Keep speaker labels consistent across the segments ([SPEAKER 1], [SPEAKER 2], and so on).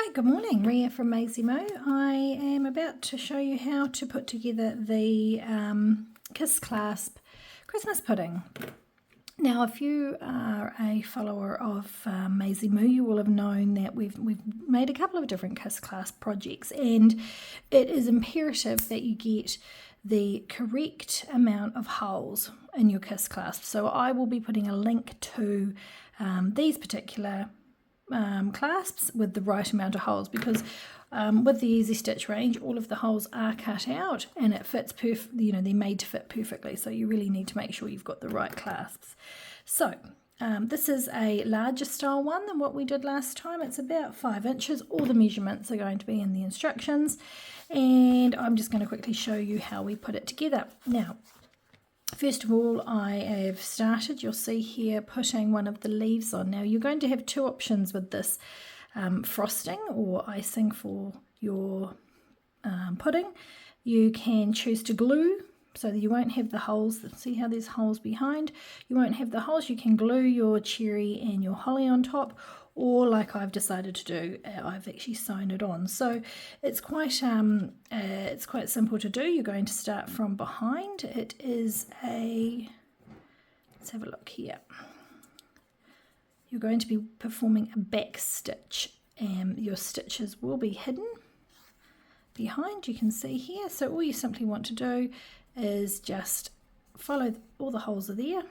[SPEAKER 1] Hi, good morning, Ria from Maisie Moo. I am about to show you how to put together the Kiss Clasp Christmas pudding. Now, if you are a follower of Maisie Moo, you will have known that we've made a couple of different Kiss Clasp projects, and it is imperative that you get the correct amount of holes in your Kiss Clasp. So I will be putting a link to these particular clasps with the right amount of holes, because with the EasyStitch range, all of the holes are cut out and it fits they're made to fit perfectly, so you really need to make sure you've got the right clasps. So this is a larger style one than what we did last time. It's about 5 inches. All the measurements are going to be in the instructions, and I'm just going to quickly show you how we put it together. Now, first of all, I have started, you'll see here, putting one of the leaves on. Now, you're going to have two options with this frosting or icing for your pudding. You can choose to glue so that you won't have the holes. See how there's holes behind? You won't have the holes. You can glue your cherry and your holly on top, or like I've decided to do, I've actually sewn it on. So it's quite simple to do. You're going to start from behind. It is let's have a look here. You're going to be performing a back stitch, and your stitches will be hidden behind, you can see here. So all you simply want to do is just follow, all the holes are there, and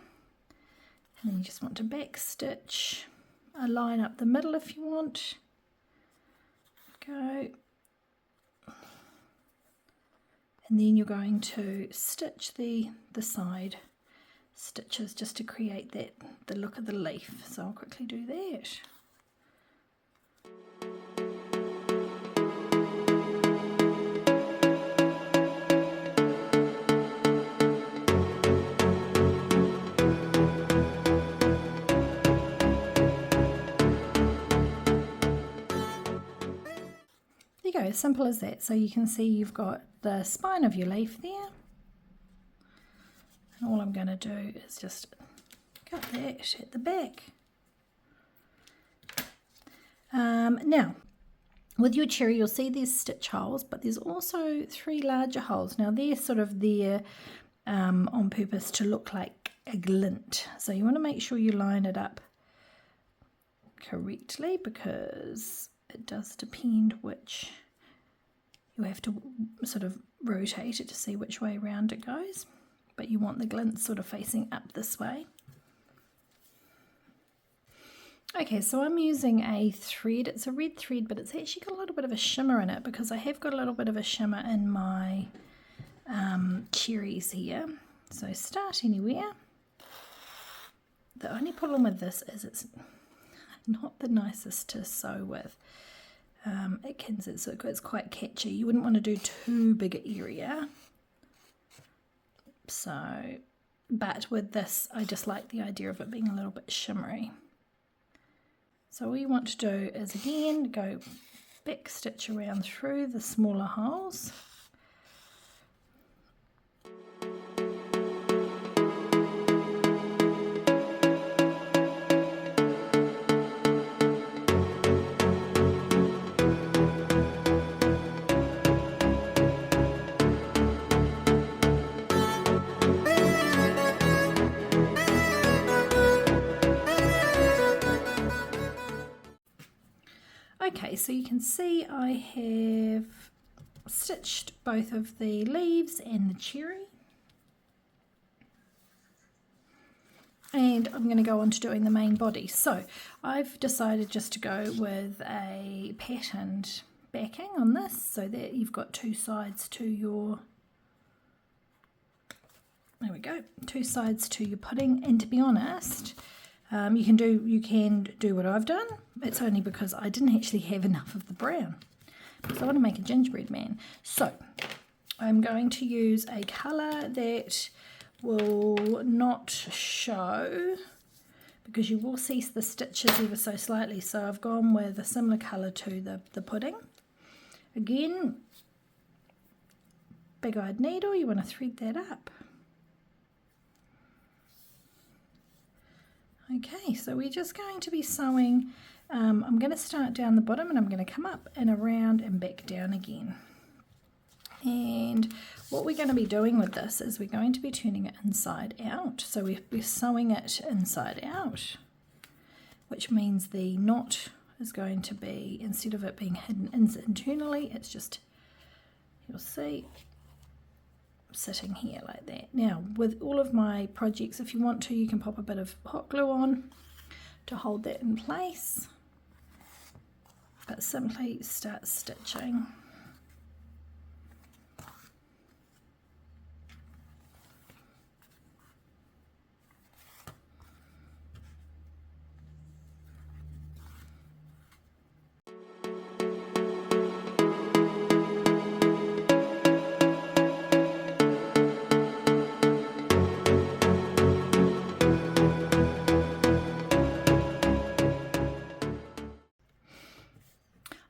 [SPEAKER 1] then you just want to back stitch a line up the middle if you want. Go. And then you're going to stitch the side stitches just to create the look of the leaf. So I'll quickly do that. There you go, as simple as that. So you can see you've got the spine of your leaf there. And all I'm going to do is just cut that at the back. Now, with your cherry, you'll see there's stitch holes, but there's also 3 larger holes. Now, they're sort of there on purpose to look like a glint. So you want to make sure you line it up correctly, because it does depend which, you have to sort of rotate it to see which way around it goes, but you want the glint sort of facing up this way. Okay, so I'm using a thread. It's a red thread, but it's actually got a little bit of a shimmer in it, because I have got a little bit of a shimmer in my cherries here. So start anywhere. The only problem with this is it's not the nicest to sew with. It's quite catchy. You wouldn't want to do too big an area. So, but with this, I just like the idea of it being a little bit shimmery. So all you want to do is, again, go back stitch around through the smaller holes. Okay, so you can see I have stitched both of the leaves and the cherry. And I'm going to go on to doing the main body. So I've decided just to go with a patterned backing on this, so that you've got 2 sides to your, there we go, 2 sides to your pudding. And to be honest, you can do what I've done. It's only because I didn't actually have enough of the brown, because I want to make a gingerbread man. So I'm going to use a colour that will not show, because you will see the stitches ever so slightly. So I've gone with a similar colour to the pudding. Again, big-eyed needle, you want to thread that up. Okay, so we're just going to be sewing I'm going to start down the bottom and I'm going to come up and around and back down again. And what we're going to be doing with this is we're going to be turning it inside out. So we're sewing it inside out, which means the knot is going to be, instead of it being hidden internally, it's just, you'll see, sitting here like that. Now with all of my projects, if you want to, you can pop a bit of hot glue on to hold that in place, but simply start stitching.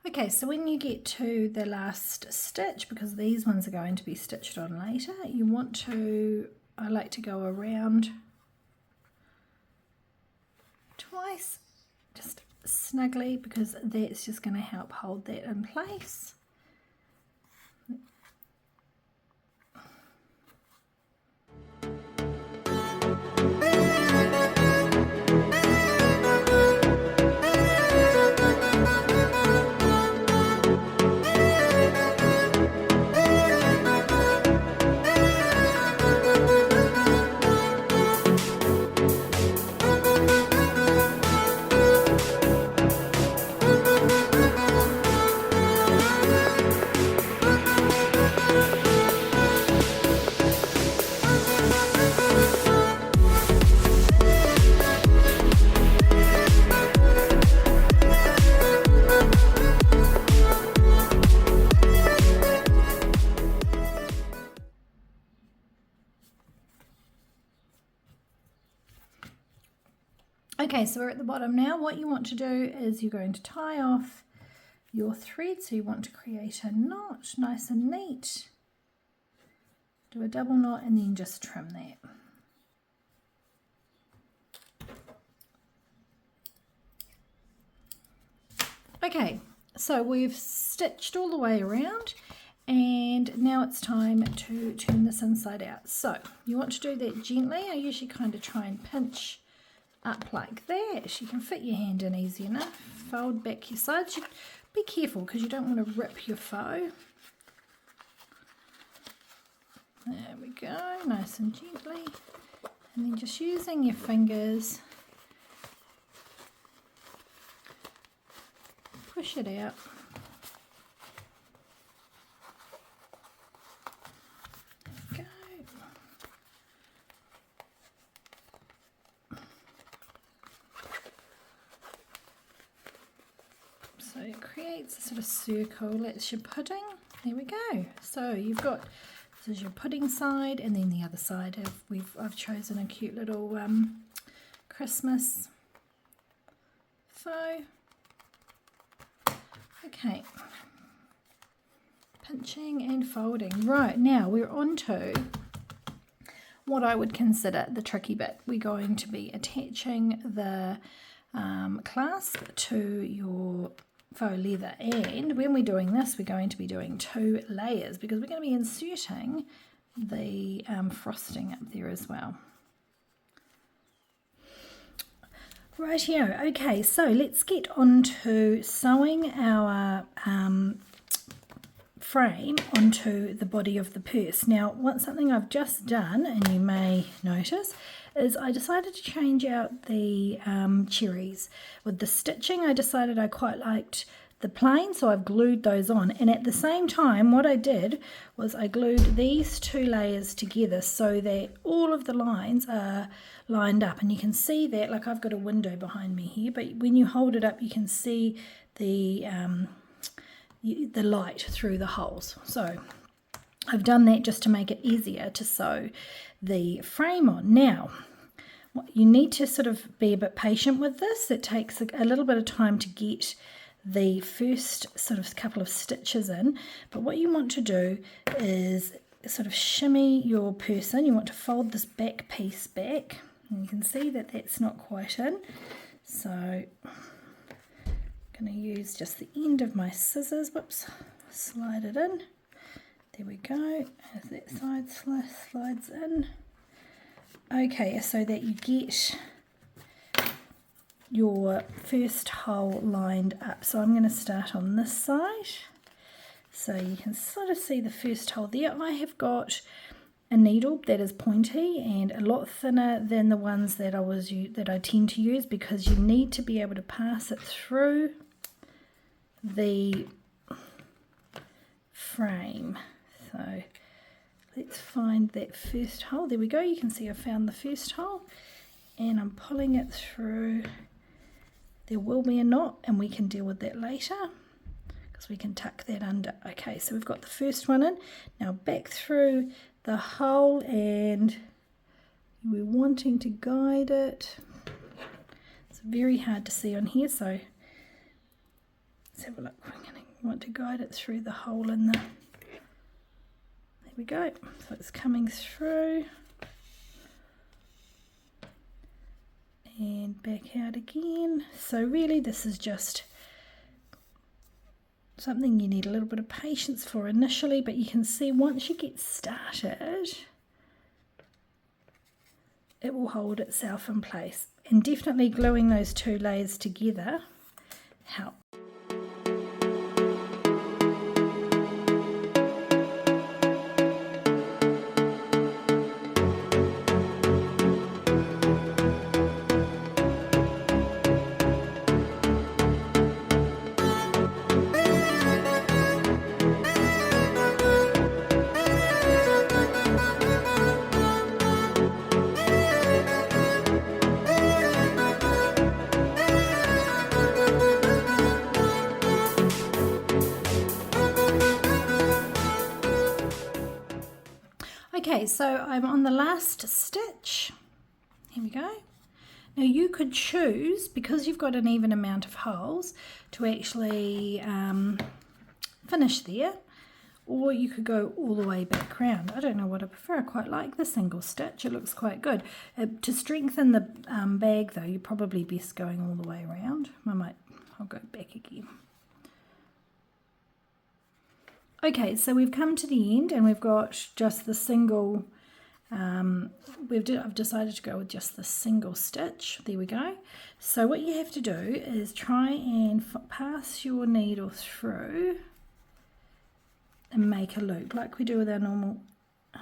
[SPEAKER 1] Okay, so when you get to the last stitch, because these ones are going to be stitched on later, you want to, I like to go around twice, just snugly, because that's just going to help hold that in place. Okay, so we're at the bottom now. What you want to do is you're going to tie off your thread. So you want to create a knot, nice and neat. Do a double knot and then just trim that. Okay, so we've stitched all the way around and now it's time to turn this inside out. So you want to do that gently. I usually kind of try and pinch up like that. You can fit your hand in easy enough. Fold back your sides. Be careful because you don't want to rip your faux. There we go, nice and gently. And then just using your fingers, push it out. There we go. So it creates a sort of circle. That's your pudding. There we go. So you've got, this is your pudding side, and then the other side I've chosen a cute little Christmas faux. Okay, pinching and folding. Right, now we're on to what I would consider the tricky bit. We're going to be attaching the clasp to your faux leather, and when we're doing this we're going to be doing 2 layers because we're going to be inserting the frosting up there as well. Right here. Okay, so let's get on to sewing our frame onto the body of the purse. Now, something I've just done, and you may notice, is I decided to change out the cherries. With the stitching, I decided I quite liked the plain, so I've glued those on. And at the same time, what I did was I glued these 2 layers together so that all of the lines are lined up. And you can see that, like I've got a window behind me here, but when you hold it up, you can see the light through the holes. So I've done that just to make it easier to sew the frame on. Now, you need to sort of be a bit patient with this. It takes a little bit of time to get the first sort of couple of stitches in, but what you want to do is sort of shimmy your person. You want to fold this back piece back, and you can see that that's not quite in, so I'm going to use just the end of my scissors, whoops, slide it in. There we go, as that side slides in. Okay, so that you get your first hole lined up. So I'm going to start on this side. So you can sort of see the first hole there. I have got a needle that is pointy and a lot thinner than the ones that I tend to use, because you need to be able to pass it through the frame. So let's find that first hole. There we go. You can see I found the first hole and I'm pulling it through. There will be a knot and we can deal with that later because we can tuck that under. Okay, so we've got the first one in. Now back through the hole, and we're wanting to guide it. It's very hard to see on here, so let's have a look. We're going to want to guide it through the hole in the... There we go. So it's coming through and back out again. So really this is just something you need a little bit of patience for initially, but you can see once you get started it will hold itself in place, and definitely gluing those two layers together helps. Okay, so I'm on the last stitch. Here we go. Now you could choose, because you've got an even amount of holes, to actually finish there, or you could go all the way back round. I don't know what I prefer. I quite like the single stitch. It looks quite good. To strengthen the bag though, you're probably best going all the way around. I'll go back again. Okay, so we've come to the end and we've got just the single, I've decided to go with just the single stitch. There we go. So what you have to do is try and pass your needle through and make a loop like we do with our normal. I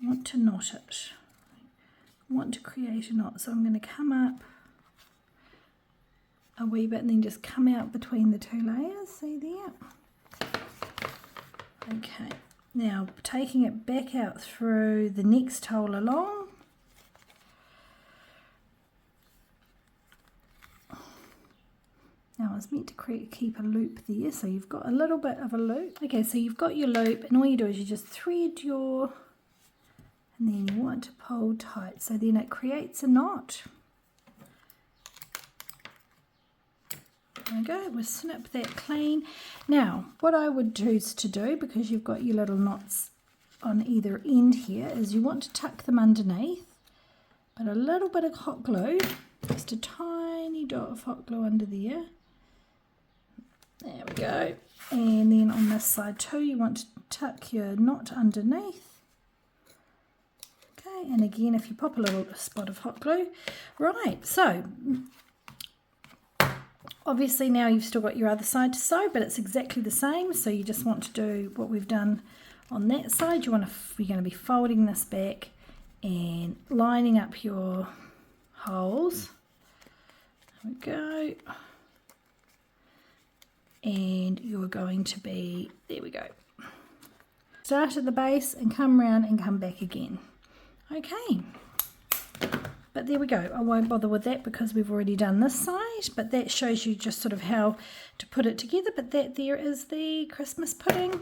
[SPEAKER 1] want to knot it. I want to create a knot, so I'm going to come up a wee bit and then just come out between the two layers, see there? Okay, now taking it back out through the next hole along. Now I was meant to keep a loop there, so you've got a little bit of a loop. Okay, so you've got your loop and all you do is you just thread your, and then you want to pull tight, so then it creates a knot. There we go, we'll snip that clean. Now, what I would choose to do, because you've got your little knots on either end here, is you want to tuck them underneath, but a little bit of hot glue, just a tiny dot of hot glue under there. There we go. And then on this side too, you want to tuck your knot underneath. Okay, and again, if you pop a little spot of hot glue. Right, so obviously now you've still got your other side to sew, but it's exactly the same. So you just want to do what we've done on that side. You're going to be folding this back and lining up your holes. There we go. And you're going to be, there we go. Start at the base and come round and come back again. Okay. But there we go. I won't bother with that because we've already done this side, but that shows you just sort of how to put it together. But that there is the Christmas pudding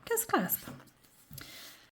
[SPEAKER 1] Kiss Clasp.